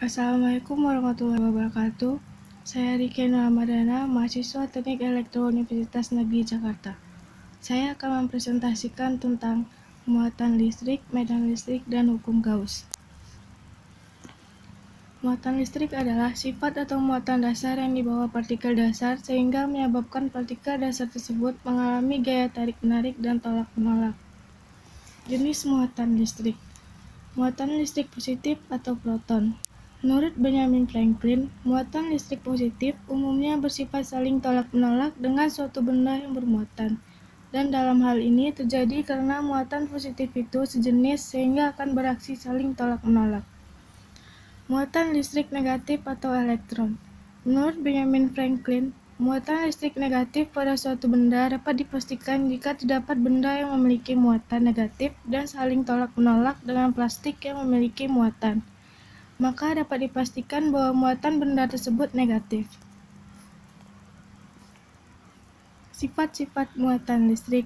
Assalamualaikum warahmatullahi wabarakatuh. Saya Rike Ramadana, mahasiswa Teknik Elektro Universitas Negeri Jakarta. Saya akan mempresentasikan tentang muatan listrik, medan listrik, dan hukum Gauss. Muatan listrik adalah sifat atau muatan dasar yang dibawa partikel dasar sehingga menyebabkan partikel dasar tersebut mengalami gaya tarik-menarik dan tolak-menolak. Jenis muatan listrik. Muatan listrik positif atau proton. Menurut Benjamin Franklin, muatan listrik positif umumnya bersifat saling tolak-menolak dengan suatu benda yang bermuatan. Dan dalam hal ini terjadi karena muatan positif itu sejenis sehingga akan beraksi saling tolak-menolak. Muatan listrik negatif atau elektron. Menurut Benjamin Franklin, muatan listrik negatif pada suatu benda dapat dipastikan jika terdapat benda yang memiliki muatan negatif dan saling tolak-menolak dengan plastik yang memiliki muatan. Maka dapat dipastikan bahwa muatan benda tersebut negatif. Sifat-sifat muatan listrik.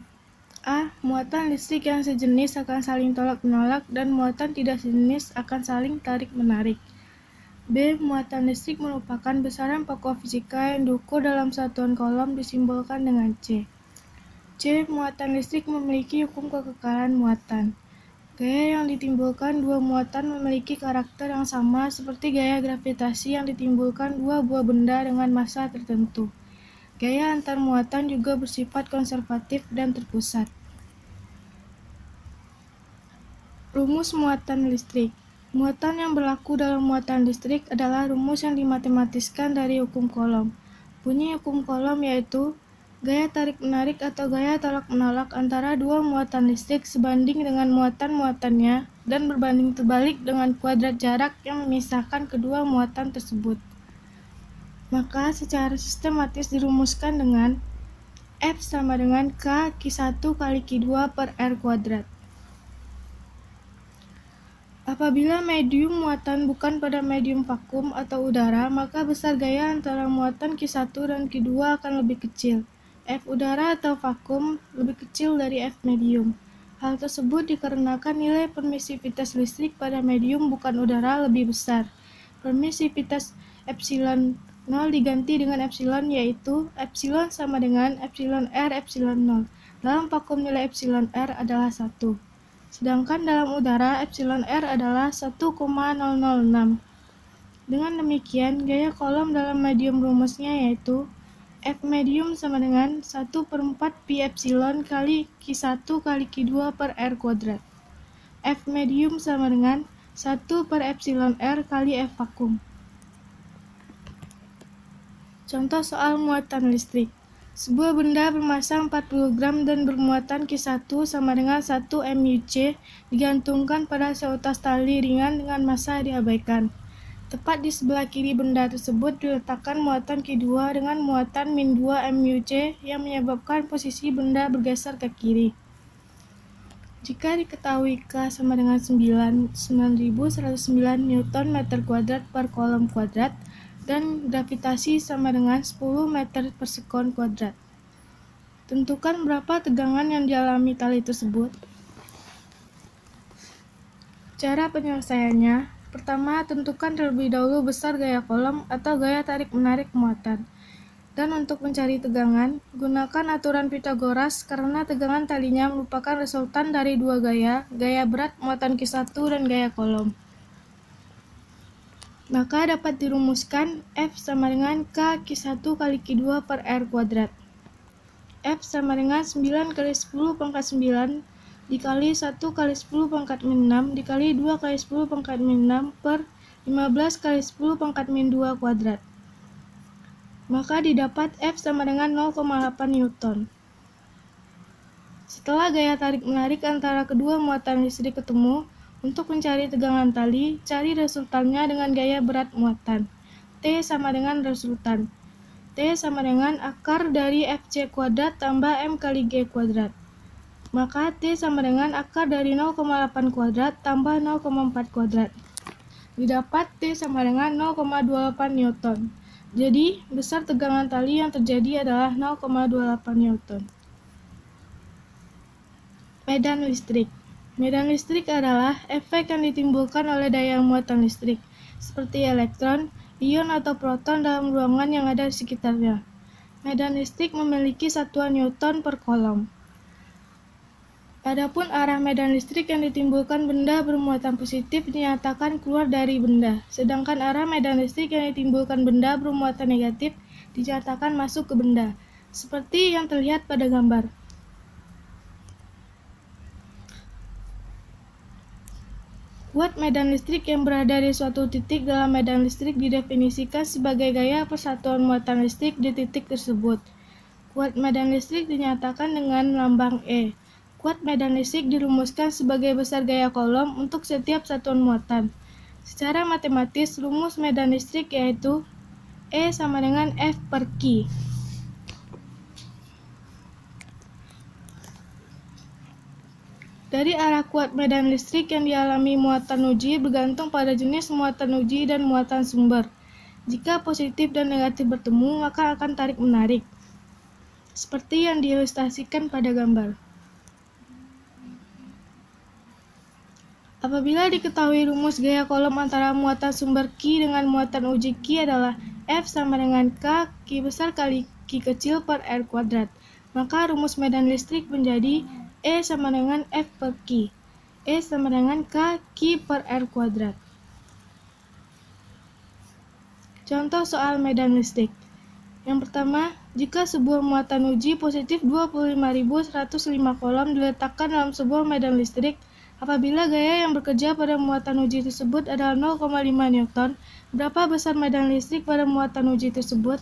A. Muatan listrik yang sejenis akan saling tolak-menolak dan muatan tidak sejenis akan saling tarik-menarik. B. Muatan listrik merupakan besaran pokok fisika yang diukur dalam satuan kolom disimbolkan dengan C. C. Muatan listrik memiliki hukum kekekalan muatan. Gaya yang ditimbulkan dua muatan memiliki karakter yang sama seperti gaya gravitasi yang ditimbulkan dua buah benda dengan massa tertentu. Gaya antar muatan juga bersifat konservatif dan terpusat. Rumus muatan listrik. Muatan yang berlaku dalam muatan listrik adalah rumus yang dimatematiskan dari hukum Coulomb. Bunyi hukum Coulomb yaitu gaya tarik-menarik atau gaya tolak-menolak antara dua muatan listrik sebanding dengan muatan-muatannya dan berbanding terbalik dengan kuadrat jarak yang memisahkan kedua muatan tersebut. Maka secara sistematis dirumuskan dengan F sama dengan K Q1 kali Q2 per R kuadrat. Apabila medium muatan bukan pada medium vakum atau udara, maka besar gaya antara muatan Q1 dan Q2 akan lebih kecil. F udara atau vakum lebih kecil dari F medium. Hal tersebut dikarenakan nilai permisivitas listrik pada medium bukan udara lebih besar. Permisivitas epsilon 0 diganti dengan epsilon, yaitu epsilon sama dengan epsilon R epsilon 0. Dalam vakum nilai epsilon R adalah 1. Sedangkan dalam udara epsilon R adalah 1,006. Dengan demikian, gaya Coulomb dalam medium rumusnya yaitu F medium sama dengan 1/4 pi epsilon kali Q1 kali Q2 per R kuadrat. F medium sama dengan 1 per epsilon R kali F vakum. Contoh soal muatan listrik. Sebuah benda bermassa 40 gram dan bermuatan Q1 sama dengan 1 MUC digantungkan pada seutas tali ringan dengan massa diabaikan. Tepat di sebelah kiri benda tersebut diletakkan muatan Q2 dengan muatan min 2 MUC yang menyebabkan posisi benda bergeser ke kiri. Jika diketahui K sama dengan 9.109 Newton meter kuadrat per kolom kuadrat dan gravitasi sama dengan 10 meter per sekon kuadrat. Tentukan berapa tegangan yang dialami tali tersebut. Cara penyelesaiannya, pertama tentukan terlebih dahulu besar gaya Coulomb atau gaya tarik-menarik muatan. Dan untuk mencari tegangan, gunakan aturan Pythagoras karena tegangan talinya merupakan resultan dari dua gaya berat muatan Q1 dan gaya Coulomb. Maka dapat dirumuskan F sama dengan K Q1 kali Q2 per R kuadrat. F sama dengan 9 kali 10 pangkat 9 dikali 1 kali 10 pangkat min 6 dikali 2 kali 10 pangkat min 6 per 15 kali 10 pangkat min 2 kuadrat. Maka didapat F sama dengan 0,8 Newton. Setelah gaya tarik-menarik antara kedua muatan listrik ketemu, untuk mencari tegangan tali, cari resultannya dengan gaya berat muatan. T sama dengan resultan. T sama dengan akar dari FC kuadrat tambah M kali G kuadrat. Maka T sama dengan akar dari 0,8 kuadrat tambah 0,4 kuadrat. Didapat T sama dengan 0,28 Newton. Jadi, besar tegangan tali yang terjadi adalah 0,28 Newton. Medan listrik. Medan listrik adalah efek yang ditimbulkan oleh daya muatan listrik. seperti elektron, ion atau proton dalam ruangan yang ada di sekitarnya. Medan listrik memiliki satuan Newton per kolom. Adapun arah medan listrik yang ditimbulkan benda bermuatan positif dinyatakan keluar dari benda, sedangkan arah medan listrik yang ditimbulkan benda bermuatan negatif dinyatakan masuk ke benda, seperti yang terlihat pada gambar. Kuat medan listrik yang berada di suatu titik dalam medan listrik didefinisikan sebagai gaya persatuan muatan listrik di titik tersebut. Kuat medan listrik dinyatakan dengan lambang E. Kuat medan listrik dirumuskan sebagai besar gaya kolom untuk setiap satuan muatan. Secara matematis, rumus medan listrik yaitu E sama dengan F per Q. Dari arah kuat medan listrik yang dialami muatan uji bergantung pada jenis muatan uji dan muatan sumber. Jika positif dan negatif bertemu, maka akan tarik-menarik, seperti yang diilustrasikan pada gambar. Apabila diketahui rumus gaya kolom antara muatan sumber Q dengan muatan uji Q adalah F sama dengan K, Q besar kali Q kecil per R kuadrat, maka rumus medan listrik menjadi E sama dengan F per Q. E sama dengan K, Q per R kuadrat. Contoh soal medan listrik. Yang pertama, jika sebuah muatan uji positif 25.105 kolom diletakkan dalam sebuah medan listrik, apabila gaya yang bekerja pada muatan uji tersebut adalah 0,5 Newton, berapa besar medan listrik pada muatan uji tersebut?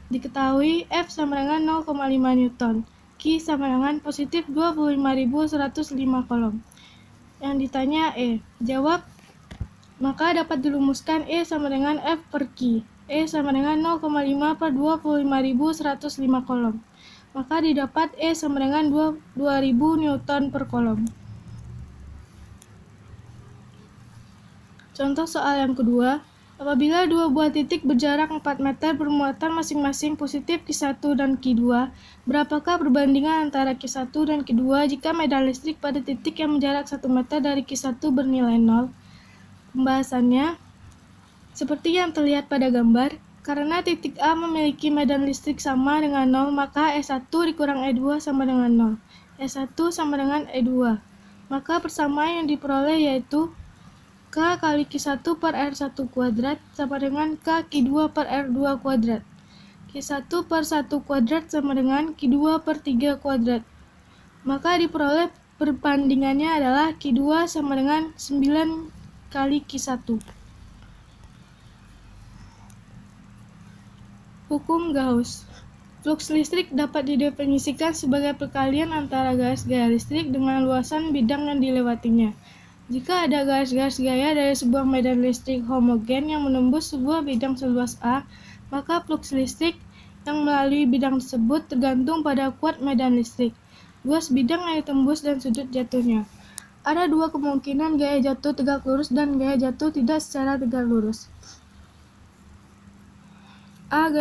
Diketahui F sama dengan 0,5 Newton, Q sama dengan positif 25.105 kolom. Yang ditanya E, jawab, maka dapat dirumuskan E sama dengan F per Q. E sama dengan 0,5 per 25.105 kolom. Maka didapat E sama dengan 2000 Newton per kolom. Contoh soal yang kedua, apabila dua buah titik berjarak 4 meter bermuatan masing-masing positif Q1 dan Q2, berapakah perbandingan antara Q1 dan Q2 jika medan listrik pada titik yang menjarak 1 meter dari Q1 bernilai 0? Pembahasannya, seperti yang terlihat pada gambar, karena titik A memiliki medan listrik sama dengan 0, maka E1 dikurang E2 sama dengan 0. E1 sama dengan E2. Maka persamaan yang diperoleh yaitu K kali Q1 per R1 kuadrat sama dengan K Q2 per R2 kuadrat. Q1 per 1 kuadrat sama dengan Q2 per 3 kuadrat. Maka diperoleh perbandingannya adalah Q2 sama dengan 9 kali Q1. Hukum Gauss. Flux listrik dapat didefinisikan sebagai perkalian antara garis gaya listrik dengan luasan bidang yang dilewatinya. Jika ada garis-garis gaya dari sebuah medan listrik homogen yang menembus sebuah bidang seluas A, maka flux listrik yang melalui bidang tersebut tergantung pada kuat medan listrik, luas bidang yang ditembus, dan sudut jatuhnya. Ada dua kemungkinan gaya jatuh tegak lurus dan gaya jatuh tidak secara tegak lurus. A.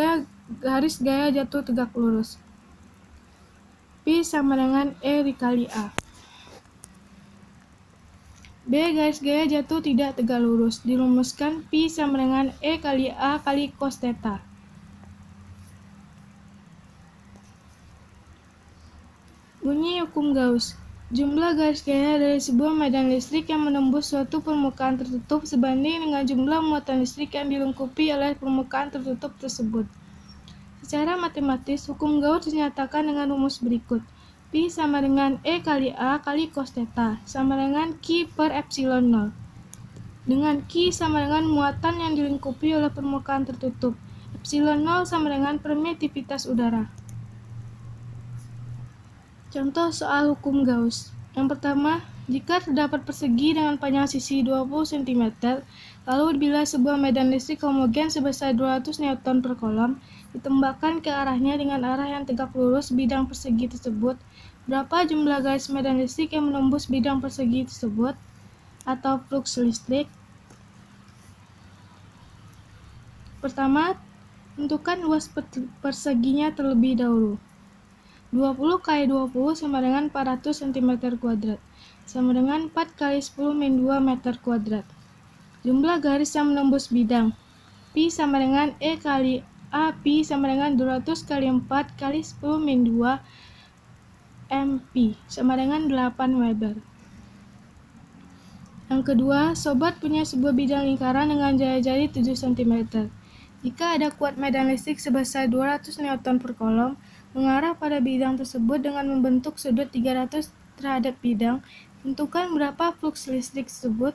Garis gaya jatuh tegak lurus. P sama dengan E dikali A. B. Garis gaya jatuh tidak tegak lurus. Dirumuskan P sama dengan E kali A kali cos theta. Bunyi hukum Gauss. Jumlah garis gaya dari sebuah medan listrik yang menembus suatu permukaan tertutup sebanding dengan jumlah muatan listrik yang dilengkapi oleh permukaan tertutup tersebut. Secara matematis, hukum Gauss dinyatakan dengan rumus berikut. P sama dengan E kali A kali cos theta sama dengan Q per epsilon 0. Dengan Q sama dengan muatan yang dilingkupi oleh permukaan tertutup. Epsilon 0 sama dengan permitivitas udara. Contoh soal hukum Gauss. Yang pertama, jika terdapat persegi dengan panjang sisi 20 cm, lalu bila sebuah medan listrik homogen sebesar 200 Newton per kolom ditembakkan ke arahnya dengan arah yang tegak lurus bidang persegi tersebut, berapa jumlah garis medan listrik yang menembus bidang persegi tersebut, atau flux listrik? Pertama, tentukan luas perseginya terlebih dahulu. 20 kali 20 sama dengan 400 cm2, sama dengan 4 kali 10 min 2 meter kuadrat. Jumlah garis yang menembus bidang. Pi sama dengan E kali A. Pi sama dengan 200 kali 4 kali 10 min 2 MP sama dengan 8 Weber. Yang kedua, sobat punya sebuah bidang lingkaran dengan jari-jari 7 cm. Jika ada kuat medan listrik sebesar 200 Newton per kolom mengarah pada bidang tersebut dengan membentuk sudut 300 terhadap bidang, tentukan berapa flux listrik tersebut.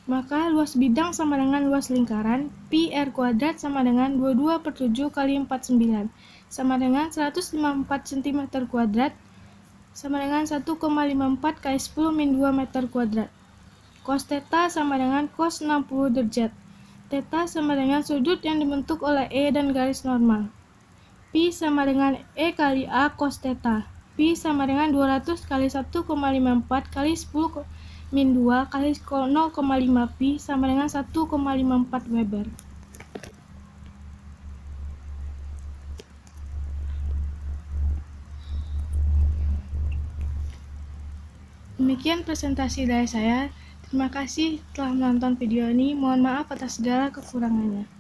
Maka luas bidang sama dengan luas lingkaran, Pi R kuadrat sama dengan 22/7 kali 49, sama dengan 154 cm kuadrat, sama dengan 1,54 kali 10 min 2 meter kuadrat. Cos theta sama dengan cos 60 derajat. Theta sama dengan sudut yang dibentuk oleh E dan garis normal. Pi sama dengan E kali A cos theta. Pi sama dengan 200 kali 1,54 kali 10 min 2 kali 0,5 Pi sama dengan 1,54 Weber. Demikian presentasi dari saya. Terima kasih telah menonton video ini. Mohon maaf atas segala kekurangannya.